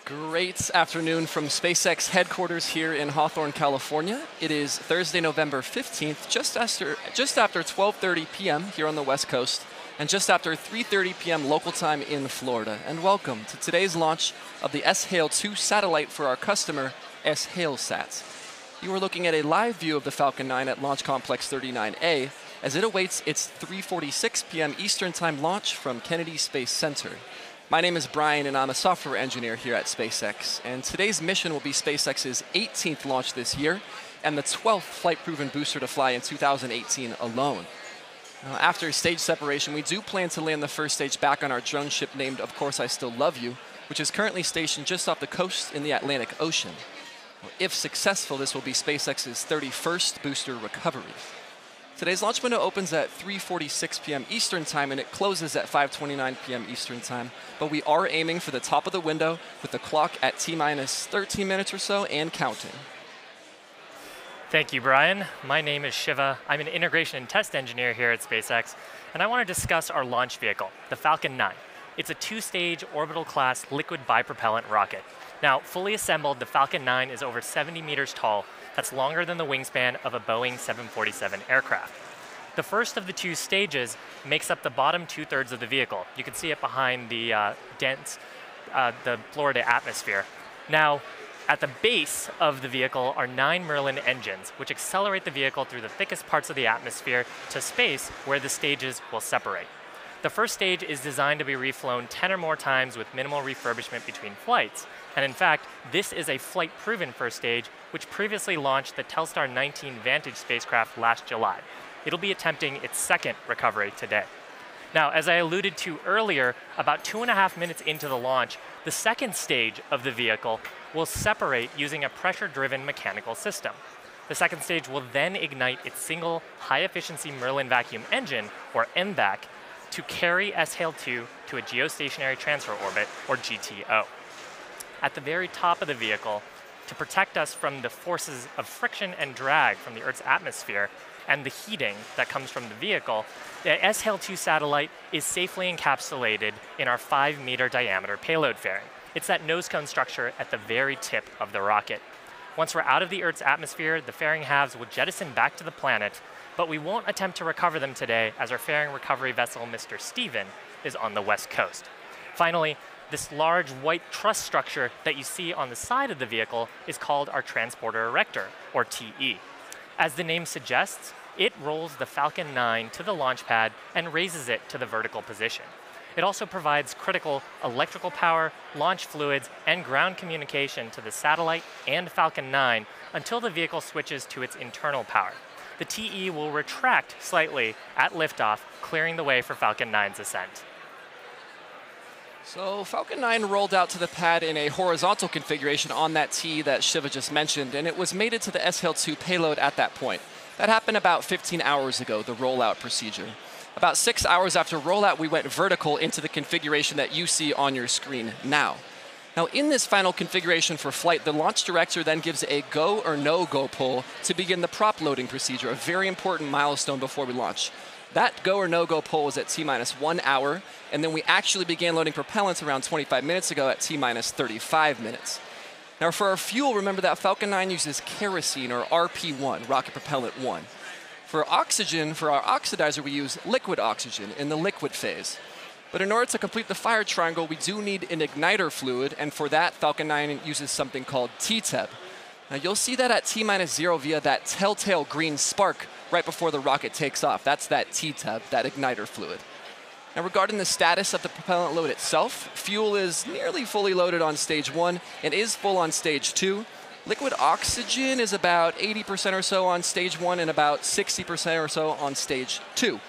Great afternoon from SpaceX headquarters here in Hawthorne, California. It is Thursday, November 15th, just after 12:30 p.m. here on the West Coast, and just after 3:30 p.m. local time in Florida. And welcome to today's launch of the SHale-2 satellite for our customer, SHaleSat. You are looking at a live view of the Falcon 9 at Launch Complex 39A as it awaits its 3:46 p.m. Eastern Time launch from Kennedy Space Center. My name is Brian, and I'm a software engineer here at SpaceX. And today's mission will be SpaceX's 18th launch this year and the 12th flight-proven booster to fly in 2018 alone. Now, after stage separation, we do plan to land the first stage back on our drone ship named Of Course I Still Love You, which is currently stationed just off the coast in the Atlantic Ocean. Well, if successful, this will be SpaceX's 31st booster recovery. Today's launch window opens at 3:46 p.m. Eastern Time, and it closes at 5:29 p.m. Eastern Time. But we are aiming for the top of the window with the clock at T-minus 13 minutes or so and counting. Thank you, Brian. My name is Shiva. I'm an integration and test engineer here at SpaceX, and I want to discuss our launch vehicle, the Falcon 9. It's a two-stage orbital-class liquid bipropellant rocket. Now, fully assembled, the Falcon 9 is over 70 meters tall. That's longer than the wingspan of a Boeing 747 aircraft. The first of the two stages makes up the bottom two-thirds of the vehicle. You can see it behind the the Florida atmosphere. Now, at the base of the vehicle are 9 Merlin engines, which accelerate the vehicle through the thickest parts of the atmosphere to space where the stages will separate. The first stage is designed to be reflown 10 or more times with minimal refurbishment between flights. And in fact, this is a flight-proven first stage, which previously launched the Telstar 19 Vantage spacecraft last July. It'll be attempting its second recovery today. Now, as I alluded to earlier, about 2.5 minutes into the launch, the second stage of the vehicle will separate using a pressure-driven mechanical system. The second stage will then ignite its single high-efficiency Merlin vacuum engine, or MVAC, to carry SHale-2 to a geostationary transfer orbit, or GTO. At the very top of the vehicle, to protect us from the forces of friction and drag from the Earth's atmosphere and the heating that comes from the vehicle, the SHale-2 satellite is safely encapsulated in our 5-meter diameter payload fairing. It's that nose cone structure at the very tip of the rocket. Once we're out of the Earth's atmosphere, the fairing halves will jettison back to the planet, but we won't attempt to recover them today as our fairing recovery vessel, Mr. Steven, is on the West Coast. Finally, this large white truss structure that you see on the side of the vehicle is called our transporter erector, or TE. As the name suggests, it rolls the Falcon 9 to the launch pad and raises it to the vertical position. It also provides critical electrical power, launch fluids, and ground communication to the satellite and Falcon 9 until the vehicle switches to its internal power. The TE will retract slightly at liftoff, clearing the way for Falcon 9's ascent. So Falcon 9 rolled out to the pad in a horizontal configuration on that T that Shiva just mentioned, and it was mated to the SHale-2 payload at that point. That happened about 15 hours ago, the rollout procedure. About 6 hours after rollout, we went vertical into the configuration that you see on your screen now. Now, in this final configuration for flight, the launch director then gives a go or no-go pull to begin the prop loading procedure, a very important milestone before we launch. That go or no-go pull was at T-minus 1 hour, and then we actually began loading propellants around 25 minutes ago at T-minus 35 minutes. Now, for our fuel, remember that Falcon 9 uses kerosene, or RP1, rocket propellant 1. For oxygen, for our oxidizer, we use liquid oxygen in the liquid phase. But in order to complete the fire triangle, we do need an igniter fluid, and for that, Falcon 9 uses something called TTEB. Now, you'll see that at T-minus 0 via that telltale green spark right before the rocket takes off. That's that TTEB, that igniter fluid. Now, regarding the status of the propellant load itself, fuel is nearly fully loaded on stage 1 and is full on stage 2. Liquid oxygen is about 80% or so on stage 1 and about 60% or so on stage 2.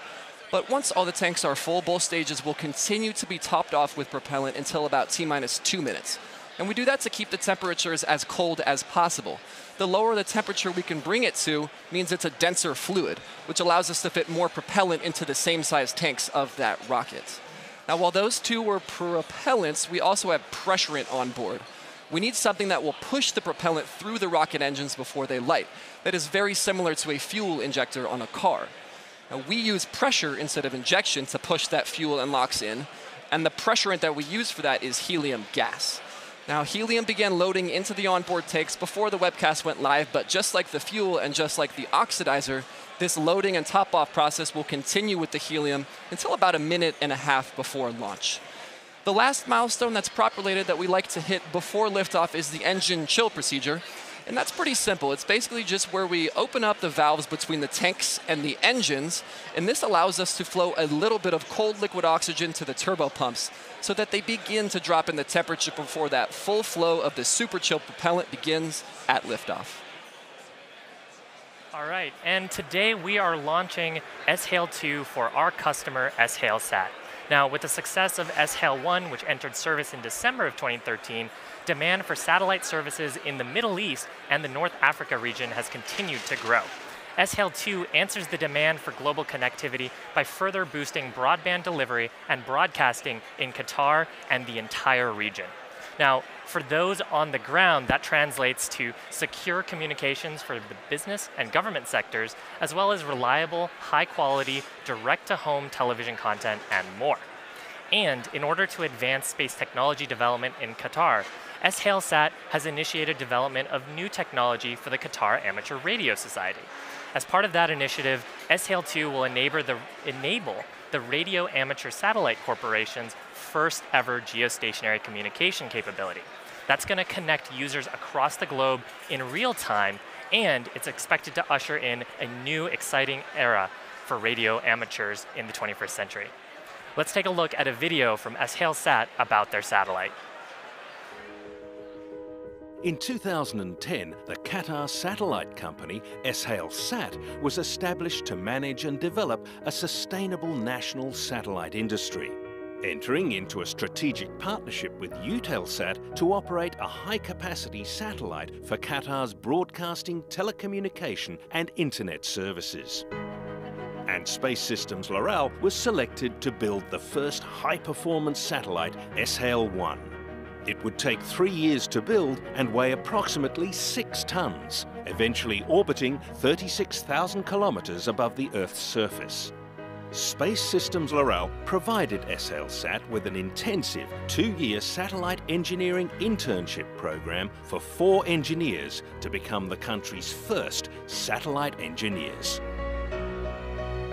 But once all the tanks are full, both stages will continue to be topped off with propellant until about T-minus 2 minutes. And we do that to keep the temperatures as cold as possible. The lower the temperature we can bring it to means it's a denser fluid, which allows us to fit more propellant into the same size tanks of that rocket. Now, while those two were propellants, we also have pressurant on board. We need something that will push the propellant through the rocket engines before they light. That is very similar to a fuel injector on a car. Now, we use pressure instead of injection to push that fuel and LOX in, and the pressurant that we use for that is helium gas. Now, helium began loading into the onboard tanks before the webcast went live, but just like the fuel and just like the oxidizer, this loading and top-off process will continue with the helium until about 1.5 minutes before launch. The last milestone that's prop-related that we like to hit before liftoff is the engine chill procedure. And that's pretty simple. It's basically just where we open up the valves between the tanks and the engines, and this allows us to flow a little bit of cold liquid oxygen to the turbo pumps so that they begin to drop in the temperature before that full flow of the super chill propellant begins at liftoff. All right, and today we are launching SHALE-2 for our customer SHALE-SAT. Now, with the success of SHALE-1, which entered service in December of 2013, demand for satellite services in the Middle East and the North Africa region has continued to grow. SHALE-2 answers the demand for global connectivity by further boosting broadband delivery and broadcasting in Qatar and the entire region. Now, for those on the ground, that translates to secure communications for the business and government sectors, as well as reliable, high-quality, direct-to-home television content and more. And in order to advance space technology development in Qatar, SHALE-SAT has initiated development of new technology for the Qatar Amateur Radio Society. As part of that initiative, SHALE-2 will enable the Radio Amateur Satellite Corporation's first ever geostationary communication capability. That's going to connect users across the globe in real time, and it's expected to usher in a new exciting era for radio amateurs in the 21st century. Let's take a look at a video from SHALE-SAT about their satellite. In 2010, the Qatar satellite company, SHALE-SAT, was established to manage and develop a sustainable national satellite industry, entering into a strategic partnership with Eutelsat to operate a high-capacity satellite for Qatar's broadcasting, telecommunication and internet services. And Space Systems Loral was selected to build the first high-performance satellite, SHALE-1. It would take 3 years to build and weigh approximately 6 tons, eventually orbiting 36,000 kilometers above the Earth's surface. Space Systems Loral provided SHALE-SAT with an intensive 2-year satellite engineering internship program for 4 engineers to become the country's first satellite engineers.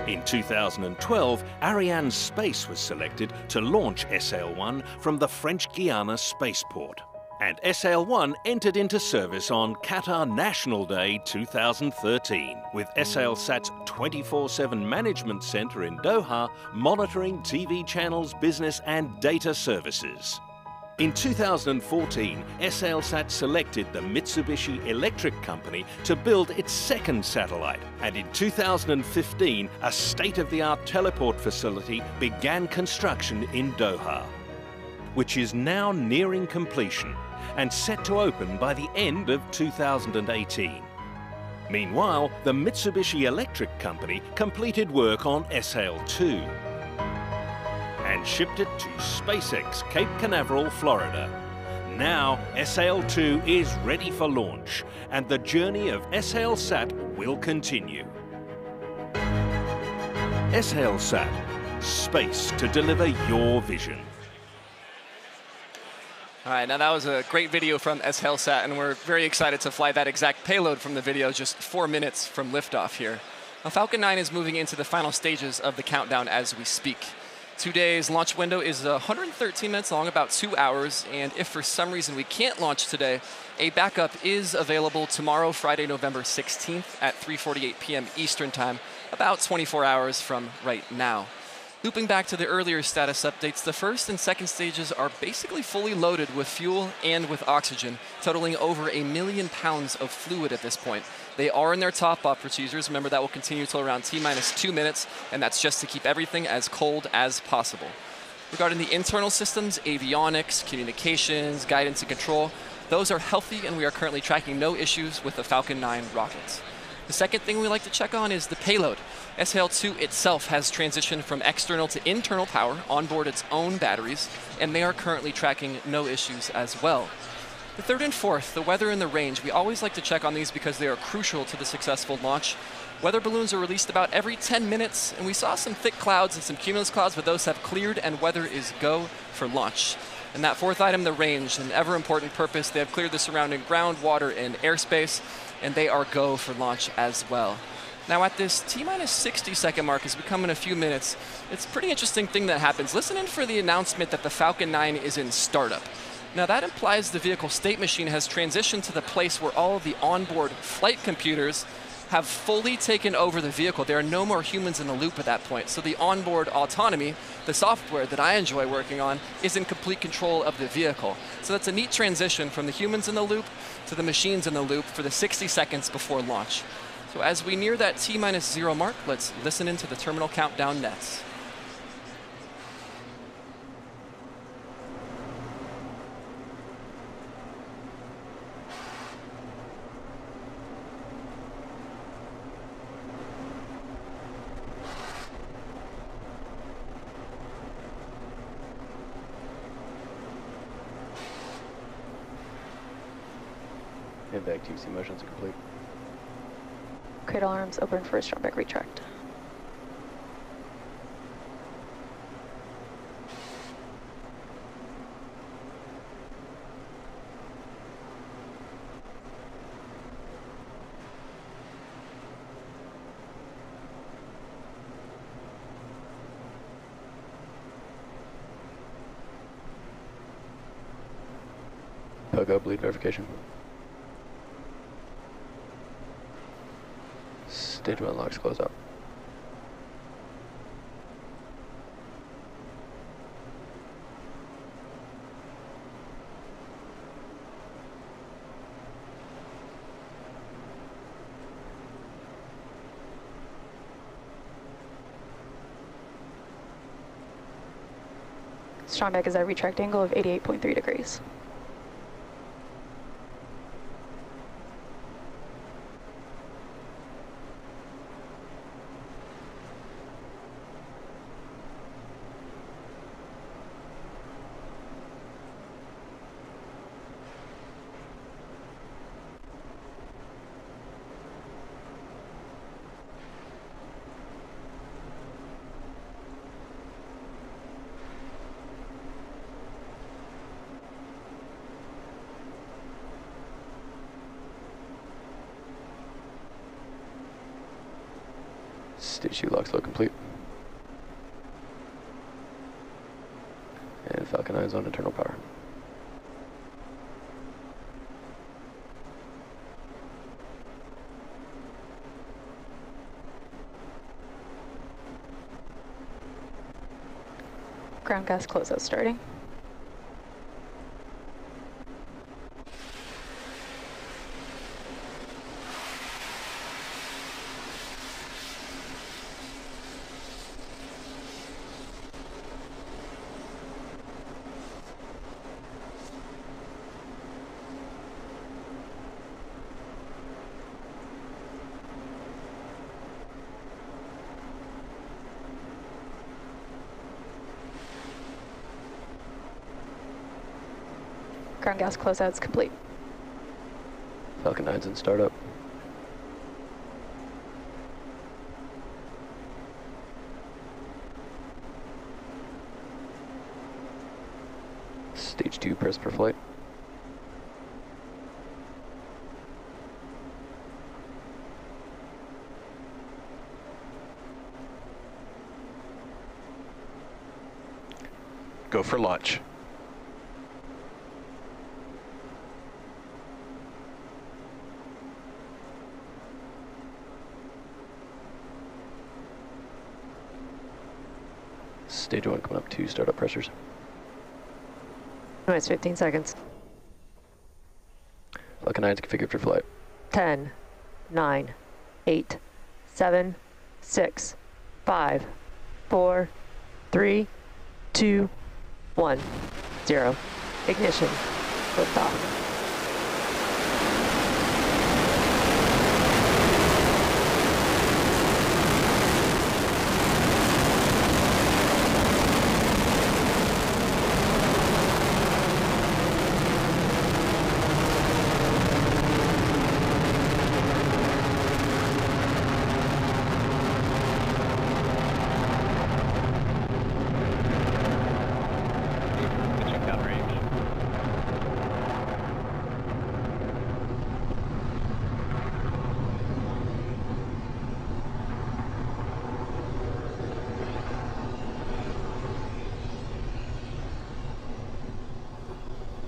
In 2012, Ariane Space was selected to launch SHALE-1 from the French Guiana spaceport. And SHALE-1 entered into service on Qatar National Day 2013, with SHALE-SAT's 24/7 management center in Doha monitoring TV channels, business and data services. In 2014, SHALE-SAT selected the Mitsubishi Electric Company to build its second satellite. And in 2015, a state-of-the-art teleport facility began construction in Doha, which is now nearing completion and set to open by the end of 2018. Meanwhile, the Mitsubishi Electric Company completed work on SHALE-2 and shipped it to SpaceX, Cape Canaveral, Florida. Now, SHALE-2 is ready for launch, and the journey of SHALE-SAT will continue. SHALE-SAT, space to deliver your vision. All right, now that was a great video from SHALE-SAT, and we're very excited to fly that exact payload from the video just 4 minutes from liftoff here. Now, Falcon 9 is moving into the final stages of the countdown as we speak. Today's launch window is 113 minutes long, about 2 hours, and if for some reason we can't launch today, a backup is available tomorrow, Friday, November 16th at 3:48 p.m. Eastern Time, about 24 hours from right now. Looping back to the earlier status updates, the first and second stages are basically fully loaded with fuel and with oxygen, totaling over 1 million pounds of fluid at this point. They are in their top-off procedures. Remember, that will continue until around T-minus 2 minutes, and that's just to keep everything as cold as possible. Regarding the internal systems, avionics, communications, guidance and control, those are healthy, and we are currently tracking no issues with the Falcon 9 rockets. The second thing we like to check on is the payload. SHALE-2 itself has transitioned from external to internal power onboard its own batteries, and they are currently tracking no issues as well. The third and fourth, the weather and the range, we always like to check on these because they are crucial to the successful launch. Weather balloons are released about every 10 minutes, and we saw some thick clouds and some cumulus clouds, but those have cleared and weather is go for launch. And that fourth item, the range, an ever important purpose. They have cleared the surrounding ground, water, and airspace, and they are go for launch as well. Now at this T-minus 60-second mark, as we come in a few minutes, it's a pretty interesting thing that happens. Listen in for the announcement that the Falcon 9 is in startup. Now that implies the vehicle state machine has transitioned to the place where all of the onboard flight computers have fully taken over the vehicle. There are no more humans in the loop at that point. So the onboard autonomy, the software that I enjoy working on, is in complete control of the vehicle. So that's a neat transition from the humans in the loop to the machines in the loop for the 60 seconds before launch. So as we near that T-minus 0 mark, let's listen into the terminal countdown nets. Impact TC motions are complete. Cradle arms open for strong back retract. Pogo bleed verification. Stage 1 locks close up. Strong back is at retract angle of 88.3 degrees. Stage 2 locks low complete. And Falcon 9's on internal power. Ground gas closeout starting. Ground gas closeout's complete. Falcon 9's in startup. Stage 2 press per flight. Go for launch. Stage 1 coming up to startup pressures. It's 15 seconds. Falcon 9's configured for flight. 10, 9, 8, 7, 6, 5, 4, 3, 2, 1, 0. Ignition. Liftoff. Check down range.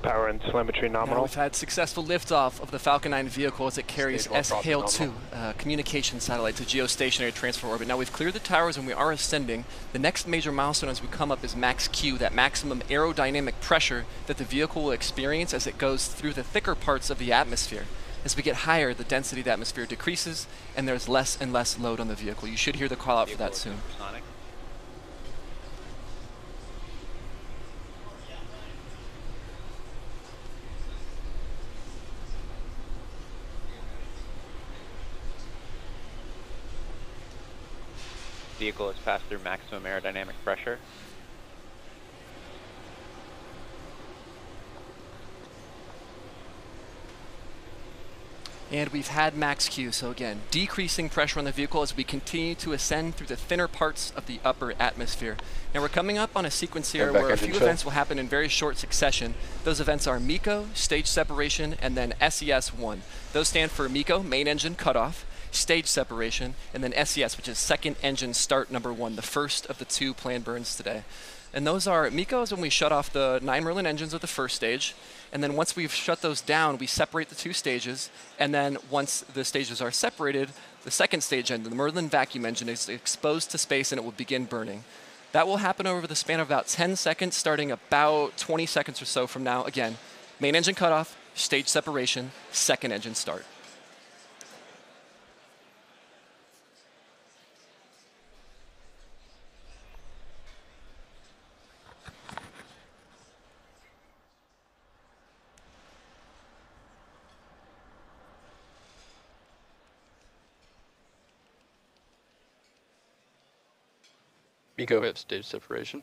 Power and telemetry Now nominal. we've had successful liftoff of the Falcon 9 vehicle as it carries Stage 1 SHALE prophet 2 communication satellite to geostationary transfer orbit. Now we've cleared the towers and we are ascending. The next major milestone as we come up is max Q, that maximum aerodynamic pressure that the vehicle will experience as it goes through the thicker parts of the atmosphere. As we get higher, the density of the atmosphere decreases and there's less and less load on the vehicle. You should hear the call out for that soon. Vehicle has passed through maximum aerodynamic pressure. And we've had max Q, so again, decreasing pressure on the vehicle as we continue to ascend through the thinner parts of the upper atmosphere. Now we're coming up on a sequence here where a few events will happen in very short succession. Those events are MECO, stage separation, and then SES-1. Those stand for MECO, main engine cutoff, stage separation, and then SES, which is second engine start number 1, the first of the 2 planned burns today. And those are, MECO is when we shut off the 9 Merlin engines of the first stage, and then once we've shut those down, we separate the 2 stages, and then once the stages are separated, the second stage engine, the Merlin vacuum engine, is exposed to space and it will begin burning. That will happen over the span of about 10 seconds, starting about 20 seconds or so from now. Again, main engine cutoff, stage separation, second engine start. MECO, we have stage separation.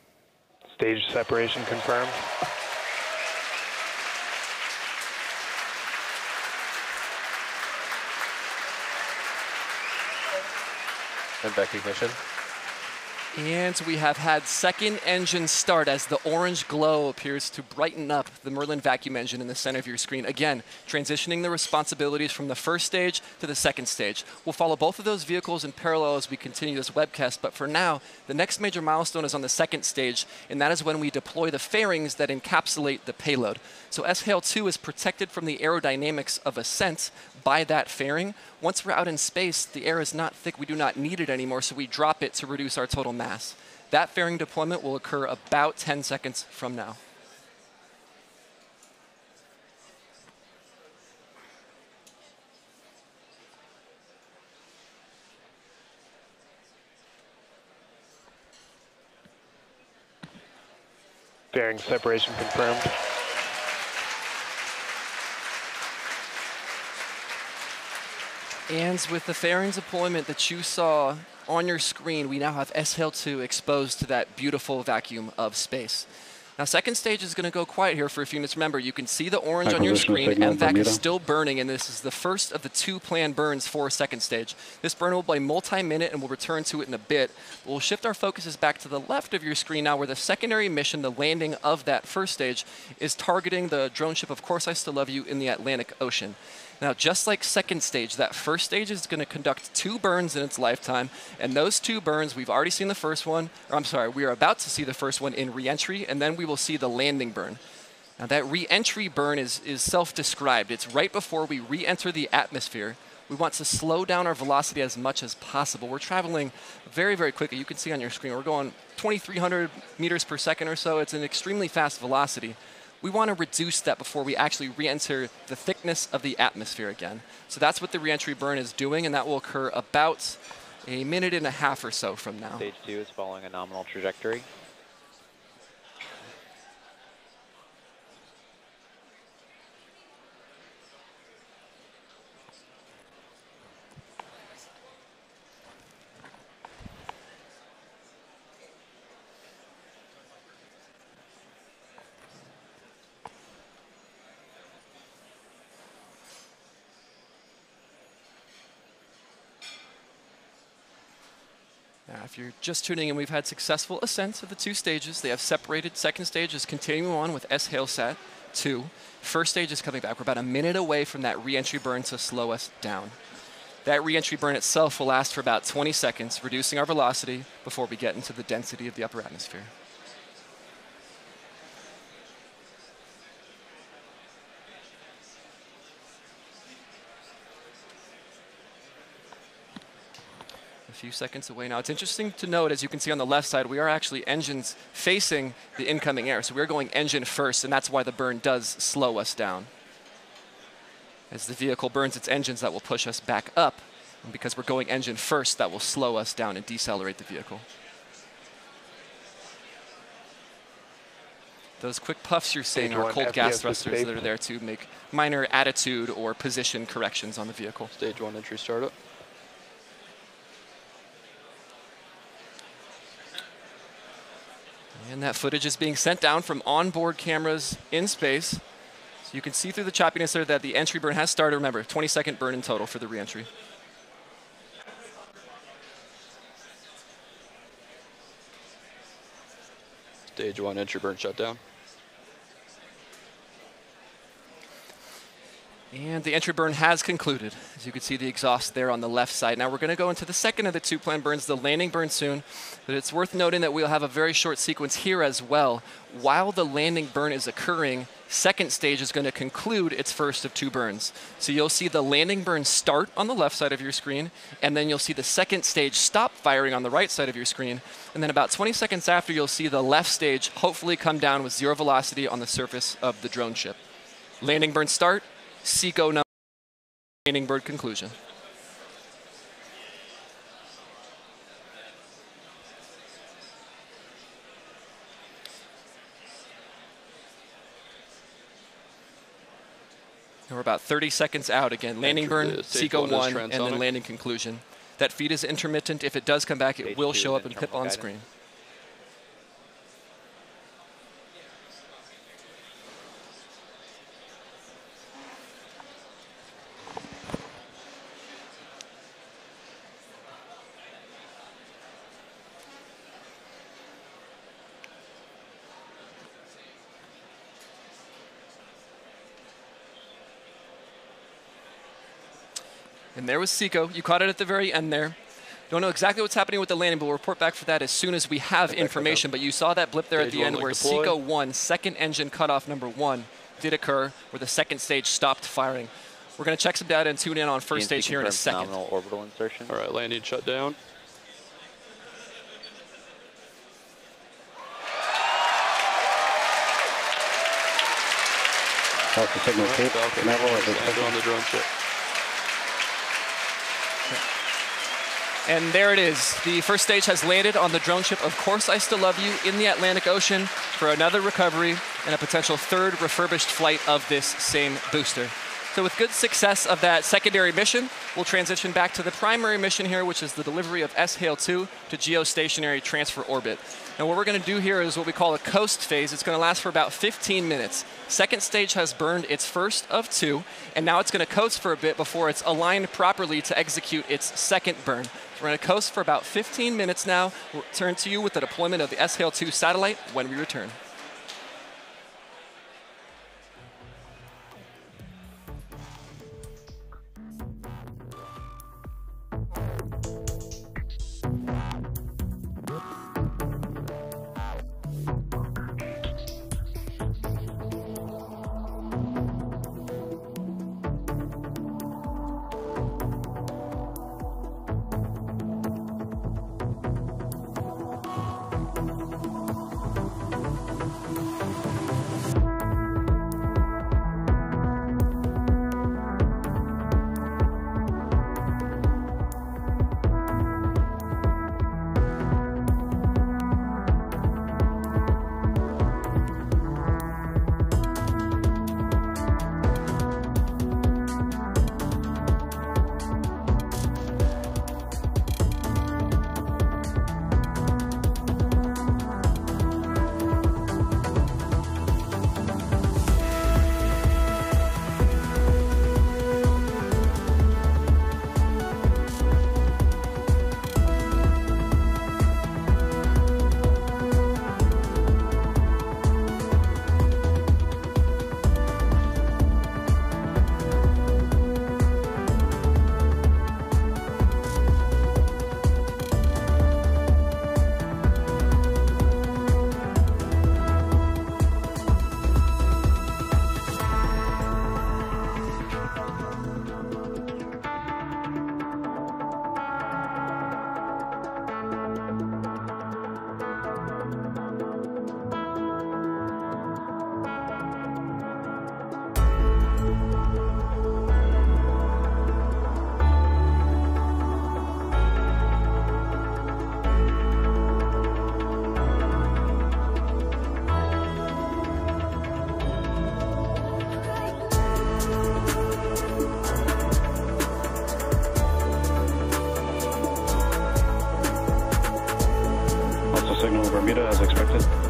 Stage separation confirmed. And back ignition. And we have had second engine start as the orange glow appears to brighten up the Merlin vacuum engine in the center of your screen. Again, transitioning the responsibilities from the first stage to the second stage. We'll follow both of those vehicles in parallel as we continue this webcast, but for now, the next major milestone is on the second stage, and that is when we deploy the fairings that encapsulate the payload. So SHALE 2 is protected from the aerodynamics of ascent by that fairing. Once we're out in space, the air is not thick, we do not need it anymore, so we drop it to reduce our total mass. That fairing deployment will occur about 10 seconds from now. Fairing separation confirmed. And with the fairing deployment that you saw on your screen, we now have SHALE 2 exposed to that beautiful vacuum of space. Now, second stage is going to go quiet here for a few minutes. Remember, you can see the orange on your screen. MVAC is still burning, and this is the first of the 2 planned burns for second stage. This burn will be multi-minute, and we'll return to it in a bit. We'll shift our focuses back to the left of your screen now, where the secondary mission, the landing of that first stage, is targeting the drone ship, Of Course I Still Love You, in the Atlantic Ocean. Now, just like second stage, that first stage is going to conduct 2 burns in its lifetime, and those 2 burns, we've already seen the first one, or I'm sorry, we are about to see the first one in re-entry, and then we will see the landing burn. Now, that re-entry burn is self-described. It's right before we re-enter the atmosphere. We want to slow down our velocity as much as possible. We're traveling very, very quickly. You can see on your screen, we're going 2,300 meters per second or so. It's an extremely fast velocity. We want to reduce that before we actually re-enter the thickness of the atmosphere again. So that's what the re-entry burn is doing, and that will occur about a minute and a half or so from now. Stage 2 is following a nominal trajectory. Now, if you're just tuning in, we've had successful ascents of the 2 stages. They have separated. Second stage is continuing on with SHALE 2. First stage is coming back. We're about a minute away from that re-entry burn to slow us down. That re-entry burn itself will last for about 20 seconds, reducing our velocity before we get into the density of the upper atmosphere. few seconds away now. It's interesting to note, as you can see on the left side, we are actually engines facing the incoming air. So we're going engine first, and that's why the burn does slow us down. As the vehicle burns its engines, that will push us back up. And because we're going engine first, that will slow us down and decelerate the vehicle. Those quick puffs you're seeing are cold gas thrusters that are there to make minor attitude or position corrections on the vehicle. Stage 1 entry startup. And that footage is being sent down from onboard cameras in space. So you can see through the choppiness there that the entry burn has started. Remember, 20-second burn in total for the reentry. Stage 1 entry burn shutdown. And the entry burn has concluded. As you can see the exhaust there on the left side. Now we're going to go into the second of the two planned burns, the landing burn soon. But it's worth noting that we'll have a very short sequence here as well. While the landing burn is occurring, second stage is going to conclude its first of two burns. So you'll see the landing burn start on the left side of your screen, and then you'll see the second stage stop firing on the right side of your screen. And then about 20 seconds after, you'll see the left stage hopefully come down with 0 velocity on the surface of the drone ship. Landing burn start. SECO number, landing burn conclusion. And we're about 30 seconds out again. Landing burn, SECO 1, and then landing conclusion. That feed is intermittent. If it does come back, it will show up and pip on screen. And there was SECO. You caught it at the very end there. Don't know exactly what's happening with the landing, but we'll report back for that as soon as we have information. But you saw that blip there at the end where SECO 1, second engine cutoff number 1, did occur, where the second stage stopped firing. We're going to check some data and tune in on first stage here in a second. Nominal orbital insertion. All right, landing shutdown. Delta signal tape. Landed on the drone ship. And there it is. The first stage has landed on the drone ship, Of Course I Still Love You, in the Atlantic Ocean for another recovery and a potential third refurbished flight of this same booster. So with good success of that secondary mission, we'll transition back to the primary mission here, which is the delivery of SHale-2 to geostationary transfer orbit. And what we're going to do here is what we call a coast phase. It's going to last for about 15 minutes. Second stage has burned its first of 2, and now it's going to coast for a bit before it's aligned properly to execute its second burn. So we're going to coast for about 15 minutes now. We'll turn to you with the deployment of the SHale-2 satellite when we return. Bermuda as expected.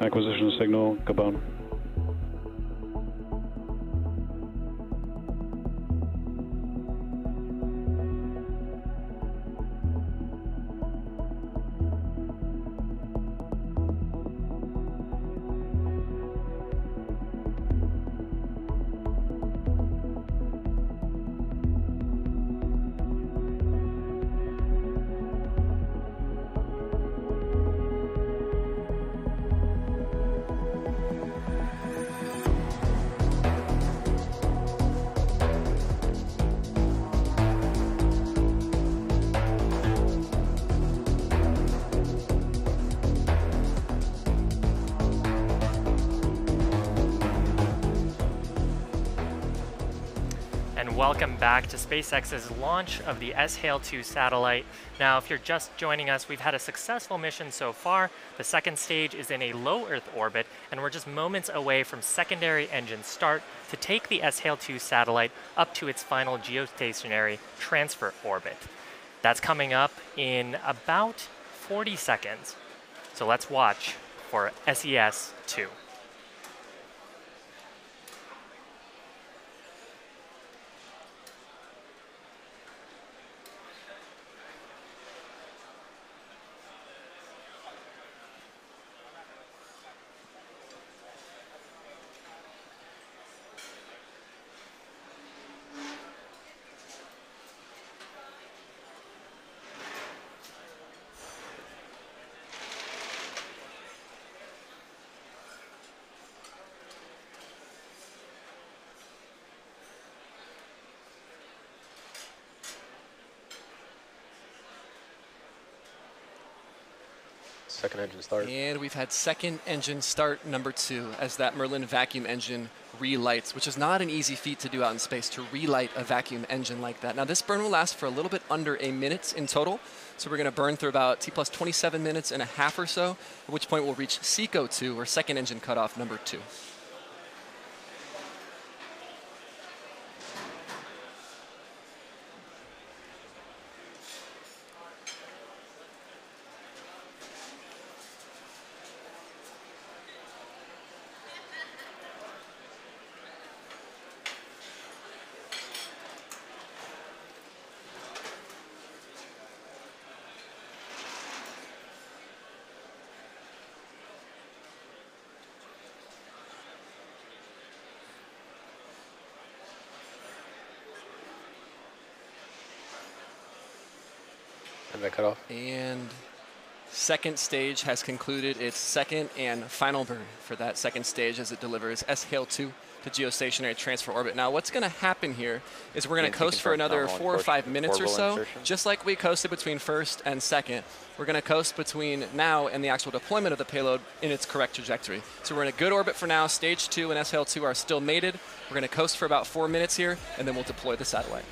Acquisition signal, Gabon. Welcome back to SpaceX's launch of the SHALE-2 satellite. Now, if you're just joining us, we've had a successful mission so far. The second stage is in a low Earth orbit, and we're just moments away from secondary engine start to take the SHALE-2 satellite up to its final geostationary transfer orbit. That's coming up in about 40 seconds. So let's watch for SES-2. Second engine start. And we've had second engine start number 2 as that Merlin vacuum engine relights, which is not an easy feat to do out in space, to relight a vacuum engine like that. Now this burn will last for a little bit under a minute in total. So we're going to burn through about T plus 27 minutes and a half or so, at which point we'll reach SECO 2, or second engine cutoff number 2. And that cut off. And second stage has concluded its second and final burn for that second stage as it delivers SHALE-2 to geostationary transfer orbit. Now what's going to happen here is we're going to coast for another 4 or 5 minutes or so, just like we coasted between first and second. We're going to coast between now and the actual deployment of the payload in its correct trajectory. So we're in a good orbit for now. Stage 2 and SHALE-2 are still mated. We're going to coast for about 4 minutes here, and then we'll deploy the satellite.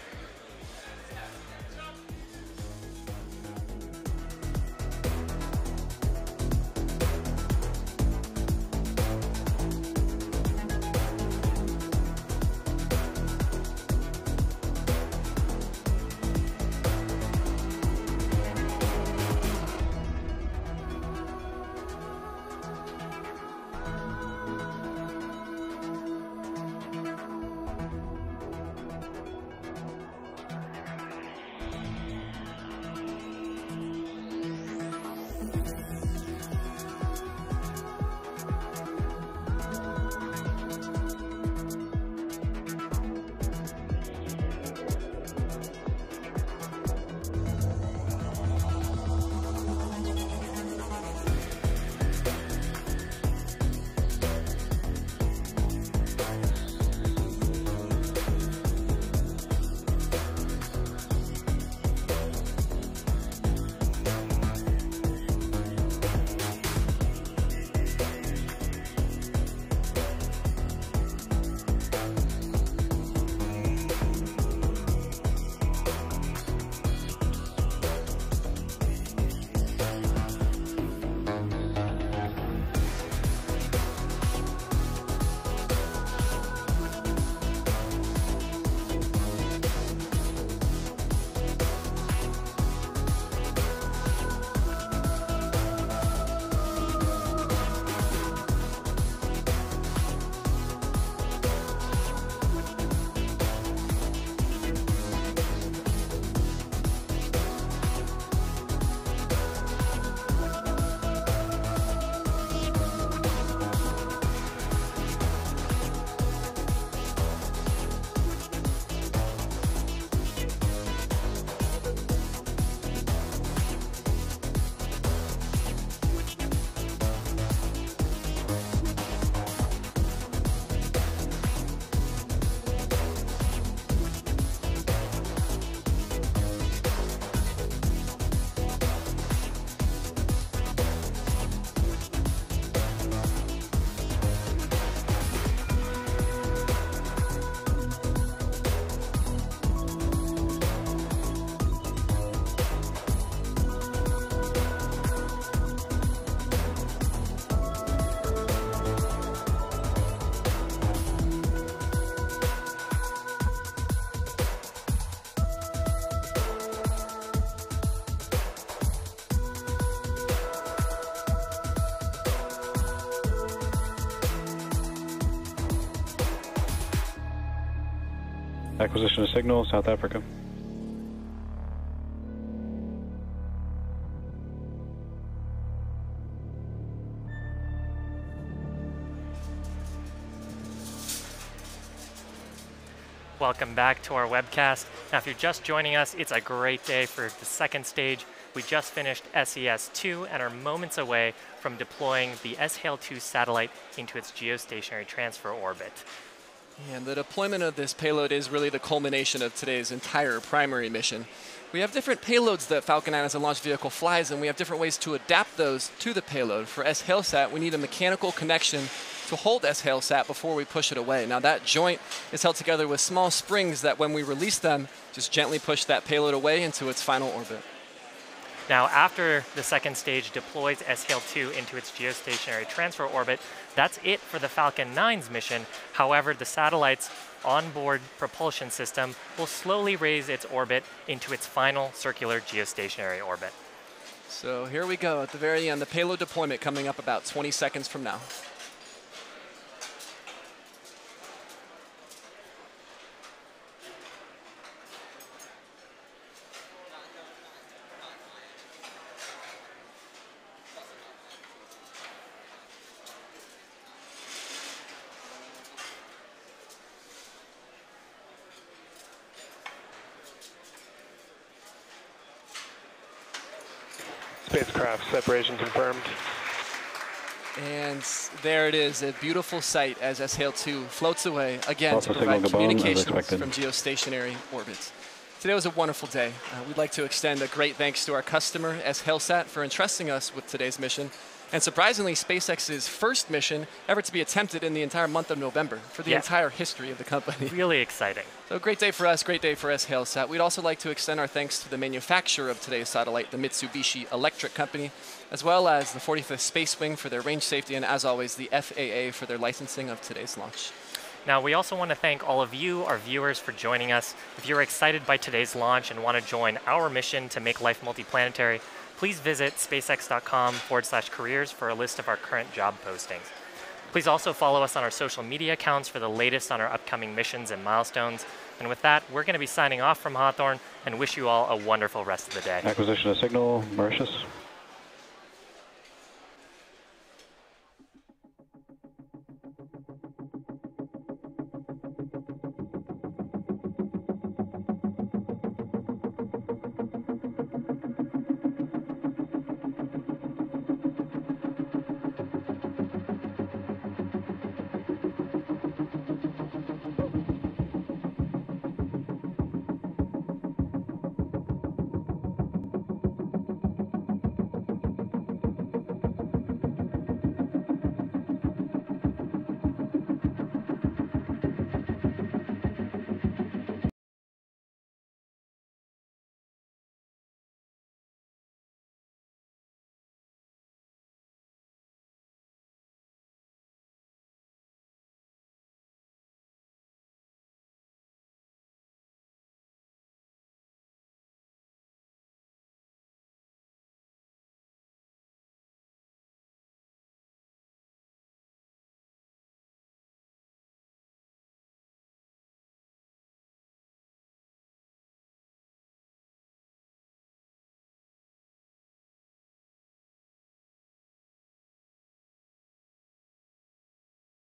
Acquisition of signal, South Africa. Welcome back to our webcast. Now, if you're just joining us, it's a great day for the second stage. We just finished SES-2 and are moments away from deploying the SHALE-2 satellite into its geostationary transfer orbit. And the deployment of this payload is really the culmination of today's entire primary mission. We have different payloads that Falcon 9 as a launch vehicle flies, and we have different ways to adapt those to the payload. For SHALE-SAT, we need a mechanical connection to hold SHALE-SAT before we push it away. Now that joint is held together with small springs that when we release them, just gently push that payload away into its final orbit. Now, after the second stage deploys SHALE-2 into its geostationary transfer orbit, that's it for the Falcon 9's mission. However, the satellite's onboard propulsion system will slowly raise its orbit into its final circular geostationary orbit. So here we go at the very end, the payload deployment coming up about 20 seconds from now. Spacecraft separation confirmed. And there it is, a beautiful sight as SHALE-2 floats away again Also to provide signal Gabon, as communications expected. from geostationary orbits. Today was a wonderful day. We'd like to extend a great thanks to our customer, SHALE-SAT, for entrusting us with today's mission. And surprisingly, SpaceX's first mission ever to be attempted in the entire month of November for the entire history of the company. Really exciting. So great day for us, great day for SHALE-SAT. We'd also like to extend our thanks to the manufacturer of today's satellite, the Mitsubishi Electric Company, as well as the 45th Space Wing for their range safety, and as always, the FAA for their licensing of today's launch. Now, we also want to thank all of you, our viewers, for joining us. If you're excited by today's launch and want to join our mission to make life multiplanetary, please visit spacex.com/careers for a list of our current job postings. Please also follow us on our social media accounts for the latest on our upcoming missions and milestones. And with that, we're going to be signing off from Hawthorne and wish you all a wonderful rest of the day. Acquisition of signal, Mauritius.